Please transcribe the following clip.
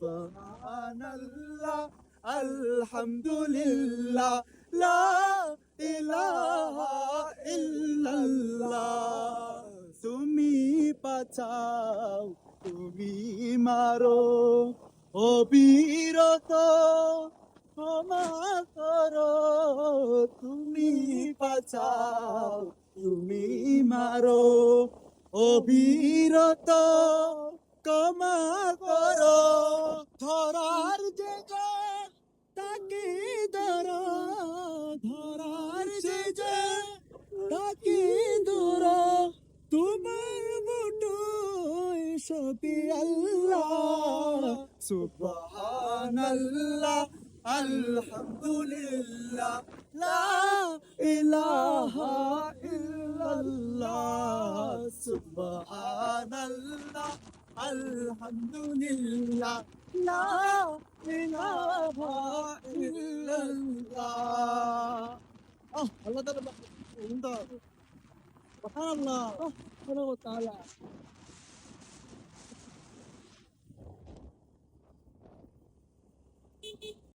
সুবহানাল্লাহ আলহামদুলিল্লাহ লা ইলাহা ইল্লাল্লাহ। তুমি বাঁচাও, তুমি মারো, অবিরত ক্ষমা করো। তুমি বাঁচাও, তুমি মারো, অবিরত ক্ষমা করো। ধরার যে তাকে ধরো, ধরার যে তাকে ধরো। তোমার মুঠোয় সবই আল্লাহ। সুবহানাল্লাহ আলহামদুলিল্লাহ লা ইলাহা ইল্লাল্লাহ। সুবহানাল্লাহ আলহামদুলিল্লাহ লা ইলাহা ইল্লাল্লাহ। আল্লাহ তাআলা সুবহানাল্লাহ সুবহানাহু ওয়া তাআলা।